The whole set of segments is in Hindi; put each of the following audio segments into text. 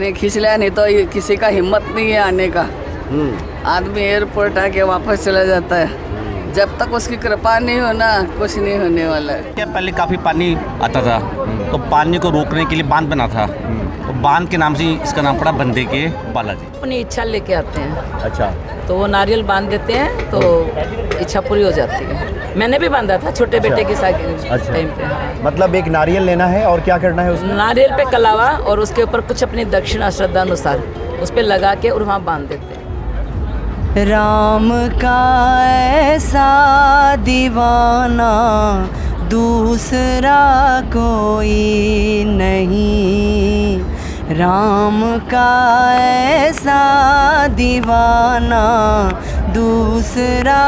ने खींच लिया, नहीं तो ये किसी का हिम्मत नहीं है आने का। आदमी एयरपोर्ट आके वापस चला जाता है। जब तक उसकी कृपा नहीं हो ना, कुछ नहीं होने वाला है। क्या पहले काफ़ी पानी आता था, तो पानी को रोकने के लिए बांध बना था, तो बांध के नाम से इसका नाम पड़ा बंदे के बालाजी। अपनी इच्छा लेके आते हैं, अच्छा, तो वो नारियल बांध देते हैं तो इच्छा पूरी हो जाती है। मैंने भी बांधा था छोटे बेटे के साथ टाइम पे। मतलब एक नारियल लेना है और क्या करना है उसमें? नारियल पे कलावा और उसके ऊपर कुछ अपनी दक्षिणा श्रद्धा अनुसार उस पे लगा के और वहाँ बांध देते हैं। राम का ऐसा दीवाना दूसरा कोई नहीं, राम का ऐसा दीवाना दूसरा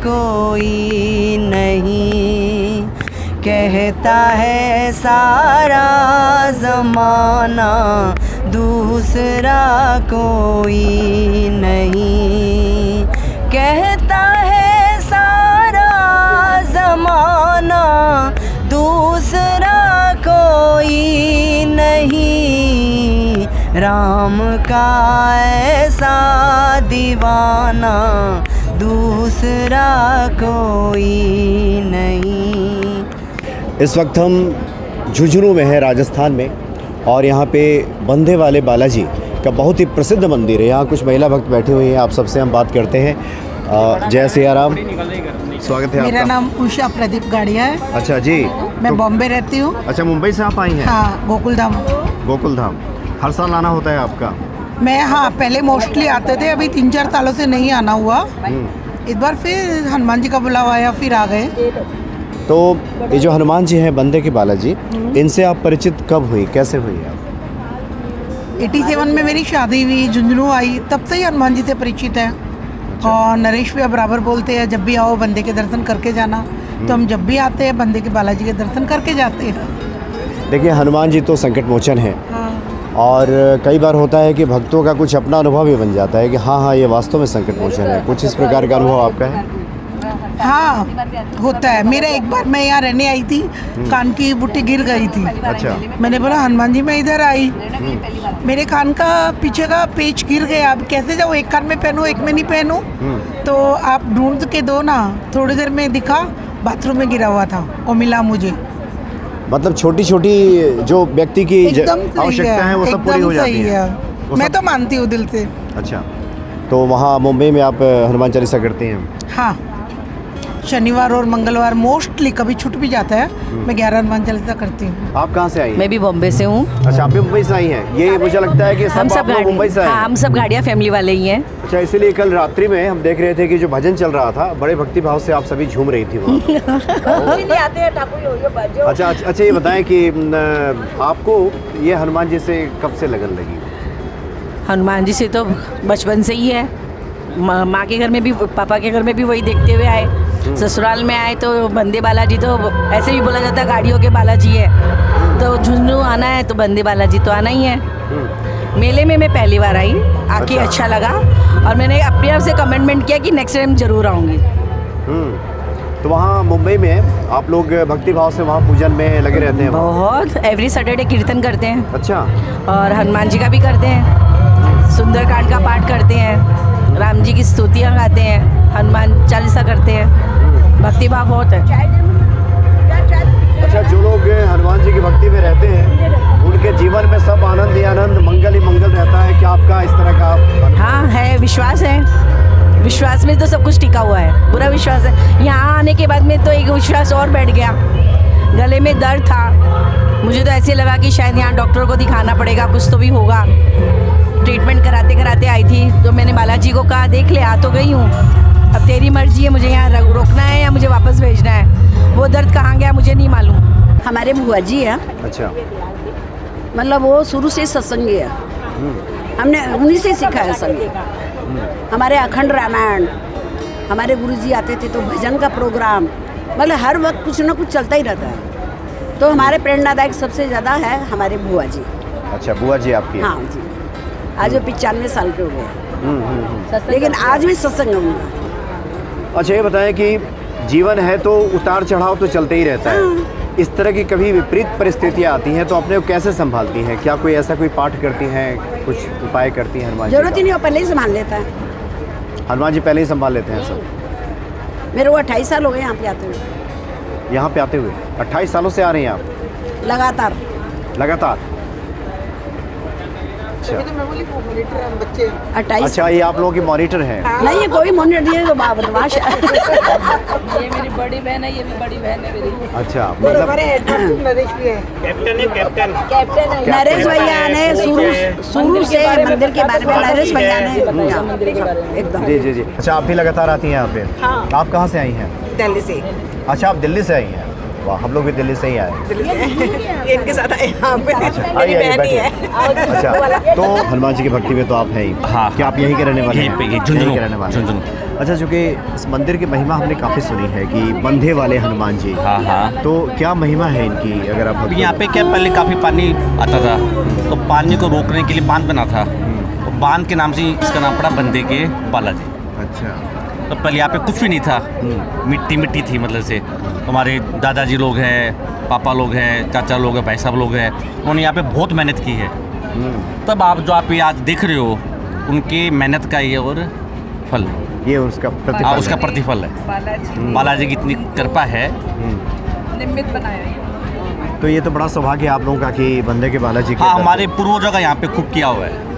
कोई नहीं। कहता है सारा ज़माना दूसरा कोई नहीं, कहता है सारा ज़माना दूसरा कोई नहीं, राम का ऐसा दीवाना दूसरा कोई नहीं। इस वक्त हम झुंझुनू में हैं, राजस्थान में, और यहाँ पे बंधे वाले बालाजी का बहुत ही प्रसिद्ध मंदिर है। यहाँ कुछ महिला भक्त बैठे हुए हैं, आप सबसे हम बात करते हैं। जय सिया राम, स्वागत है मेरा आपका। नाम उषा प्रदीप गाड़िया है। अच्छा जी, मैं बॉम्बे रहती हूँ। अच्छा, मुंबई से आप आई हैं? हाँ, गोकुल धाम। गोकुल धाम हर साल आना होता है आपका? मैं पहले मोस्टली आते थे, अभी 3-4 सालों से नहीं आना हुआ। इस बार फिर हनुमान जी का बुलावा आया, फिर आ गए। तो ये जो हनुमान जी हैं बंदे के बालाजी, इनसे आप परिचित कब हुई, कैसे हुई आप? 87 में मेरी शादी हुई, झुंझुनू आई, तब से ही हनुमान जी से परिचित है। और नरेश भी बराबर बोलते हैं जब भी आओ बंदे के दर्शन करके जाना, तो हम जब भी आते हैं बंदे के बालाजी के दर्शन करके जाते हैं। देखिए, हनुमान जी तो संकट मोचन है, और कई बार होता है कि भक्तों का कुछ अपना अनुभव भी बन जाता है कि हाँ ये वास्तव में संकट मोचन है। कुछ इस प्रकार का अनुभव आपका है? हाँ, होता है। मेरा एक बार मैं यहाँ रहने आई थी, कान की बुट्टी गिर गई थी। अच्छा। मैंने बोला हनुमान जी मैं इधर आई, मेरे कान का पीछे का पेच गिर गया, अब कैसे जाऊँ, एक कान में पहनूँ एक में नहीं पहनूँ, तो आप ढूंढ के दो ना। थोड़ी देर में दिखा, बाथरूम में गिरा हुआ था और मिला मुझे। मतलब छोटी छोटी जो व्यक्ति की आवश्यकता है वो सब पूरी हो जाती है। मैं तो मानती हूँ दिल से। अच्छा, तो वहाँ मुंबई में आप हनुमान चालीसा करते हैं? हाँ, शनिवार और मंगलवार मोस्टली, कभी छूट भी जाता है, मैं 11 हनुमान चालीसा करती हूँ। आप कहाँ से आई हैं? मैं भी बॉम्बे से हूँ। अच्छा, आप भी मुंबई से आई हैं? ये मुझे लगता है कि हम सब सब आप लोग मुंबई से आए हैं। हाँ, हम सब गाड़ियाँ फैमिली वाले ही हैं। अच्छा, इसीलिए कल रात्रि में हम देख रहे थे कि जो भजन चल रहा था, बड़े भक्ति भाव से आप सभी झूम रही थी वहाँ। अच्छा, ये बताएं कि आपको ये हनुमान जी से कब से लगन लगी? हनुमान जी से तो बचपन से ही है। माँ के घर में भी, पापा के घर में भी वही देखते हुए आए। ससुराल में आए तो बंदे बालाजी, तो ऐसे भी बोला जाता है गाड़ियों के बालाजी है, तो झुंझुनू आना है तो बंदे बालाजी तो आना ही है। मेले में मैं पहली बार आई, आके अच्छा लगा, और मैंने अपने आप से कमिटमेंट किया कि नेक्स्ट टाइम जरूर आऊँगी। तो वहाँ मुंबई में आप लोग भक्ति भाव से वहाँ पूजन में लगे रहते हैं? बहुत, एवरी सैटरडे कीर्तन करते हैं। अच्छा। और हनुमान जी का भी करते हैं, सुंदरकांड का पाठ करते हैं, राम जी की स्तुतियाँ गाते हैं, हनुमान चालीसा करते हैं, भक्ति भाव बहुत है। अच्छा, जो लोग हनुमान जी की भक्ति में रहते हैं उनके जीवन में सब आनंद ही आनंद, मंगल ही मंगल रहता है। क्या आपका इस तरह का? हाँ है, विश्वास है, विश्वास में तो सब कुछ टिका हुआ है, पूरा विश्वास है। यहाँ आने के बाद में तो एक विश्वास और बैठ गया। गले में दर्द था, मुझे तो ऐसे लगा कि शायद यहाँ डॉक्टर को दिखाना पड़ेगा, कुछ तो भी होगा। ट्रीटमेंट कराते कराते आई थी, तो मैंने बालाजी को कहा देख ले, आ तो गई हूँ, अब तेरी मर्जी है, मुझे यहाँ रोकना है या मुझे वापस भेजना है। वो दर्द कहाँ गया मुझे नहीं मालूम। हमारे बुआ जी हैं, अच्छा, मतलब वो शुरू से सत्संगी है, हमने उन्हीं से सीखा है संगीत। हमारे अखंड रामायण, हमारे गुरुजी आते थे तो भजन का प्रोग्राम, मतलब हर वक्त कुछ ना कुछ चलता ही रहता है। तो हमारे प्रेरणादायक सबसे ज़्यादा है हमारे बुआ जी। अच्छा, बुआ जी आपकी? हाँ जी, आज वो 95 साल के हो गए, लेकिन आज भी सत्संग उनका। अच्छा, ये बताएं कि जीवन है तो उतार चढ़ाव तो चलते ही रहता है। इस तरह की कभी विपरीत परिस्थितियाँ आती हैं तो अपने को कैसे संभालती हैं? क्या कोई ऐसा कोई पाठ करती हैं, कुछ उपाय करती हैं हनुमान जी जरूरत ही का? नहीं, वो पहले ही संभाल लेता है। हनुमान जी पहले ही संभाल लेते हैं सब। मेरे को 28 साल हो गए यहाँ पे आते हुए, यहाँ पे आते हुए 28 सालों से आ रही हैं आप लगातार। लगातार? अच्छा तो मैं बोली वो मॉनिटर हम बच्चे 28। अच्छा, ये आप लोगों की मॉनिटर हैं? नहीं, ये कोई मोनिटर नहीं है, तो बदमाश है। ये मेरी बड़ी बहन है, ये भी बड़ी बहन है मेरी। अच्छा, और मतलब हमारे हेडमास्टर नरेश भी है। कैप्टन है नरेश भैया ने शुरू से मंदिर के बारे में नरेश भैया ने बताया एकदम। जी जी जी। अच्छा, आप भी लगातार आती हैं यहाँ पे? हाँ। आप कहाँ से आई हैं? दिल्ली से। अच्छा, आप दिल्ली से आई हैं? वाह, हम लोग भी दिल्ली से ही आए। ये इनके साथ आए यहाँ पे। मेरी आइए, बहन ही है। बैठिए। अच्छा, तो हनुमान जी की भक्ति में तो आप हैं ही। हाँ। क्या आप यहीं के रहने वाले यहीं हैं? पे, ये यहीं झुंझुनू, के रहने वाले हैं। झुंझुनू। अच्छा, चूँकि इस मंदिर की महिमा हमने काफ़ी सुनी है कि बंधे वाले हनुमान जी। हाँ हाँ। तो क्या महिमा है इनकी, अगर आप अब यहाँ पे क्या पहले काफ़ी पानी आता था, तो पानी को रोकने के लिए बांध बना था, तो बांध के नाम से इसका नाम पड़ा बंदे के बालाजी। अच्छा। तो पहले यहाँ पे कुछ भी नहीं था, मिट्टी मिट्टी थी, मतलब से हमारे दादाजी लोग हैं, पापा लोग हैं, चाचा लोग हैं, भाई साहब लोग हैं, उन्होंने यहाँ पे बहुत मेहनत की है। तब आप जो आप ये आज देख रहे हो, उनकी मेहनत का ये और फल है। ये उसका प्रतिफल हाँ, है। उसका प्रतिफल है। बालाजी की इतनी कृपा है। निमित्त बनाया। तो ये तो बड़ा सौभाग्य है आप लोगों का कि बंदे के बालाजी के हाँ, दर- हमारे पूर्वजों का यहाँ पे खूब किया हुआ है।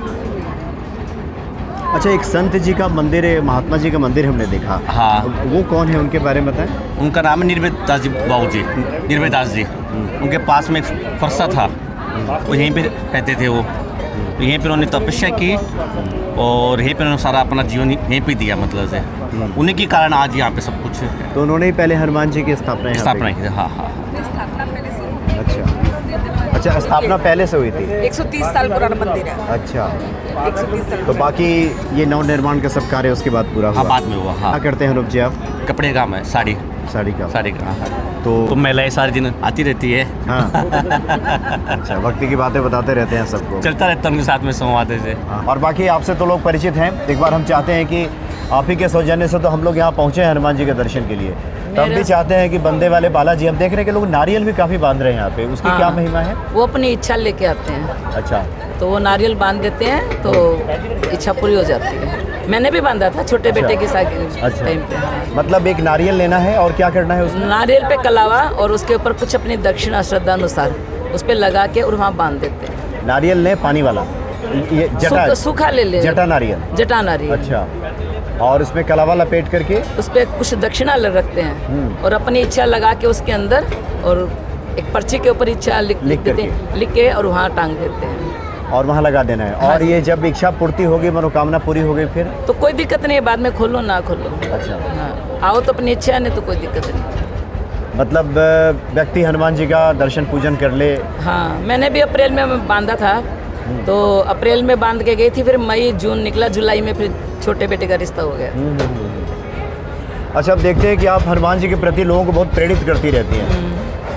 अच्छा, एक संत जी का मंदिर है, महात्मा जी का मंदिर हमने देखा। हाँ। वो कौन है, उनके बारे में बताएं। उनका नाम है निर्भय दास जी, बाबू जी, निर्भय दास जी। उनके पास में एक फरसा था, वो यहीं पे रहते थे। वो तो यहीं पे उन्होंने तपस्या की और यहीं पे उन्होंने सारा अपना जीवन यहीं पे दिया, मतलब से उन्हीं के कारण आज यहाँ पे सब कुछ तो उन्होंने ही पहले हनुमान जी की स्थापना यहाँ पे स्थापना की। की। हाँ हाँ। अच्छा अच्छा, स्थापना पहले से हुई थी। 130 साल पुराना मंदिर है। अच्छा, 130 साल। तो बाकी ये नव निर्माण का सब कार्य उसके बाद पूरा हुआ? हाँ, बाद में हुआ। हाँ, क्या करते हैं अनुप जी आप? कपड़े का काम है, साड़ी साड़ी का? साड़ी का। तो तो महिलाएं सारे दिन आती रहती है। हाँ। अच्छा, भक्ति की बातें बताते रहते हैं सबको। चलता रहता है उनके साथ में संवाद से। हाँ, और बाकी आपसे तो लोग परिचित हैं। एक बार हम चाहते हैं कि आप ही के सौजन्य से तो हम लोग यहाँ पहुँचे हैं हनुमान जी के दर्शन के लिए, तो हम भी चाहते हैं कि बंदे वाले बालाजी, हम देख रहे हैं कि लोग नारियल भी काफ़ी बांध रहे हैं यहाँ पे, उसकी हाँ। क्या महिमा है? वो अपनी इच्छा लेके आते हैं, अच्छा। तो वो नारियल बांध देते हैं तो इच्छा पूरी हो जाती है। मैंने भी बांधा था छोटे बेटे के साथ अच्छा। टाइम पे। मतलब एक नारियल लेना है और क्या करना है उसमें? नारियल पे कलावा और उसके ऊपर कुछ अपनी दक्षिणा श्रद्धा अनुसार उस पे लगा के और वहाँ बांध देते हैं। नारियल ले पानी वाला, ये जटा, सूखा ले ले, जटा नारियल। जटा नारियल। अच्छा, और उसमें कलावा लपेट करके उस पे कुछ दक्षिणा रखते हैं और अपनी इच्छा लगा के उसके अंदर, और एक पर्ची के ऊपर इच्छा लिख देते हैं, लिख के और वहाँ टांग देते हैं और वहाँ लगा देना है। हाँ और ये जब इच्छा पूर्ति होगी, मनोकामना पूरी हो गई फिर? तो कोई दिक्कत नहीं है, बाद में खोलो ना खोलो। अच्छा, हाँ, आओ तो अपनी इच्छा है, नहीं तो कोई दिक्कत नहीं। मतलब व्यक्ति हनुमान जी का दर्शन पूजन कर ले। हाँ, मैंने भी अप्रैल में बांधा था, तो अप्रैल में बांध के गई थी, फिर मई जून निकला, जुलाई में फिर छोटे बेटे का रिश्ता हो गया। अच्छा, अब देखते हैं कि आप हनुमान जी के प्रति लोगों को बहुत प्रेरित करती रहती हैं।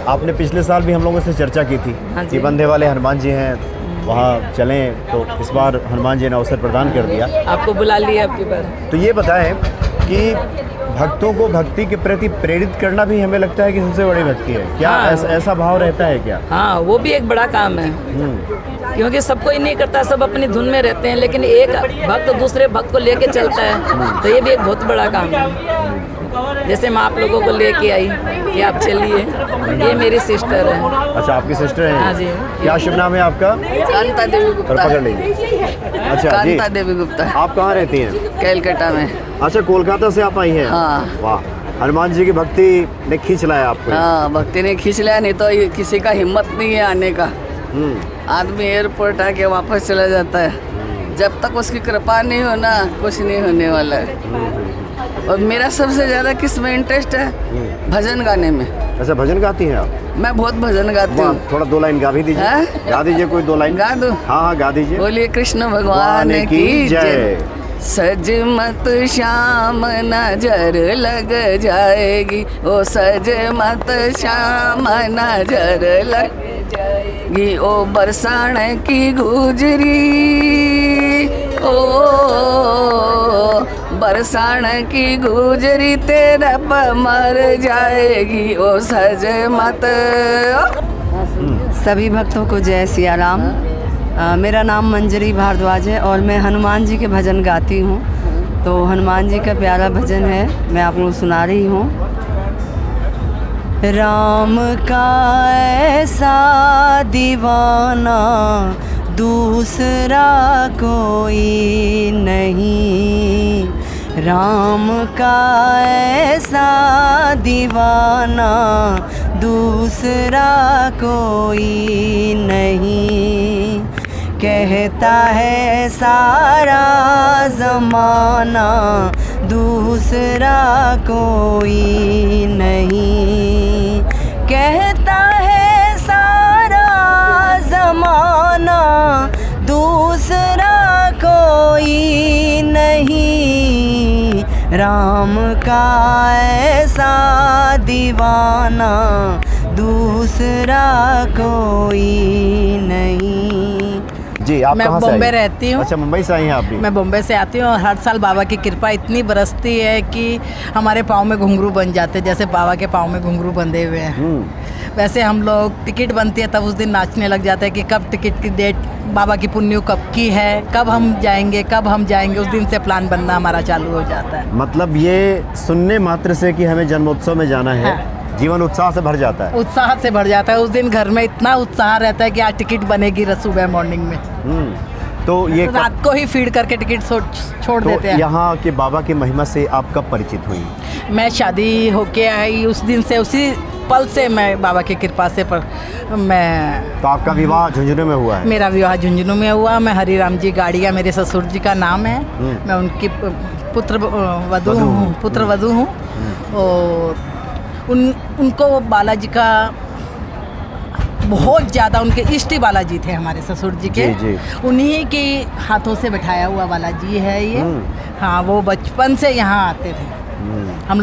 आपने पिछले साल भी हम लोगों से चर्चा की थी हाँ जी। कि बंधे वाले हनुमान जी हैं, वहाँ चलें, तो इस बार हनुमान जी ने अवसर प्रदान कर दिया। आपको बुला लिया आपकी बार। तो ये बताएं कि भक्तों को भक्ति के प्रति प्रेरित करना भी हमें लगता है कि सबसे बड़ी भक्ति है क्या? हाँ। ऐसा भाव रहता है क्या? हाँ, वो भी एक बड़ा काम है, क्योंकि सब कोई नहीं करता, सब अपनी धुन में रहते हैं, लेकिन एक भक्त दूसरे भक्त को लेके चलता है, तो ये भी एक बहुत बड़ा काम है। जैसे मैं आप लोगों को लेके आई कि आप चलिए, ये मेरी सिस्टर है। अच्छा, आपकी सिस्टर है? हाँ जी। क्या शुभ नाम है आपका? कांता देवी और गुप्ता। पकड़ लीजिए। अच्छा जी, कांता देवी गुप्ता, आप कहाँ रहती हैं? कैलकाटा में। अच्छा, कोलकाता से आप आई हैं? हाँ। वाह, हनुमान जी की भक्ति ने खींच लाया आपको। हाँ, भक्ति ने खींच लिया, नहीं तो ये किसी का हिम्मत नहीं है आने का। आदमी एयरपोर्ट आके वापस चला जाता है। जब तक उसकी कृपा नहीं हो ना, कुछ नहीं होने वाला है। और मेरा सबसे ज़्यादा किस में इंटरेस्ट है? भजन गाने में। अच्छा, भजन गाती हैं आप? मैं बहुत भजन गाती वाह, हूँ। थोड़ा 2 लाइन गा भी दीजिए। हाँ? गा दीजिए कोई 2 लाइन। गा दूँ? हाँ हाँ, गा दीजिए। बोलिए कृष्ण भगवान की जय। सज मत श्याम नजर लग जाएगी, ओ सज मत श्याम नजर लग जाएगी, ओ बरसाने की गुजरी, ओ बरसाण की गुजरी तेरा मर जाएगी ओ सज मत। सभी भक्तों को जय सिया राम। मेरा नाम मंजरी भारद्वाज है और मैं हनुमान जी के भजन गाती हूँ। तो हनुमान जी का प्यारा भजन है, मैं आप लोगों को सुना रही हूँ। राम का ऐसा दीवाना दूसरा कोई नहीं, राम का ऐसा दीवाना दूसरा कोई नहीं। कहता है सारा ज़माना दूसरा कोई नहीं, कहता है सारा ज़माना दूसरा कोई नहीं, राम का ऐसा दीवाना दूसरा कोई नहीं। जी आप मैं कहाँ से बॉम्बे आई? रहती हूँ। अच्छा, मुंबई से आई हैं आप भी? मैं बॉम्बे से आती हूँ और हर साल बाबा की कृपा इतनी बरसती है कि हमारे पाँव में घुंघरू बन जाते हैं, जैसे बाबा के पाँव में घुंघरू बंधे हुए हैं। वैसे हम लोग टिकट बनती है तब उस दिन नाचने लग जाते हैं कि कब टिकट की डेट, बाबा की पुण्य कब की है, कब हम जाएंगे, उस दिन से प्लान बनना हमारा चालू हो जाता है। मतलब ये सुनने मात्र से कि हमें जन्मोत्सव में जाना है, हाँ। जीवन उत्साह से भर जाता है। उत्साह से भर जाता है। उस दिन घर में इतना उत्साह रहता है कि आज टिकट बनेगी सुबह मॉर्निंग में। तो ये रात को ही फीड करके टिकट छोड़ देते हैं। यहाँ के बाबा की महिमा से आप कब परिचित हुई? मैं शादी होके आई उस दिन से, उसी पल से मैं बाबा की कृपा से मैं। तो आपका विवाह झुंझुनू में हुआ है? मेरा विवाह झुंझुनू में हुआ। मैं हरिराम जी गाड़िया मेरे ससुर जी का नाम है। मैं उनकी पुत्र वधू हूँ और उनको बालाजी का बहुत ज़्यादा, उनके इष्ट बालाजी थे हमारे ससुर जी के। जी। उन्हीं के हाथों से बैठाया हुआ बालाजी है ये। हाँ, वो बचपन से यहाँ आते थे। हम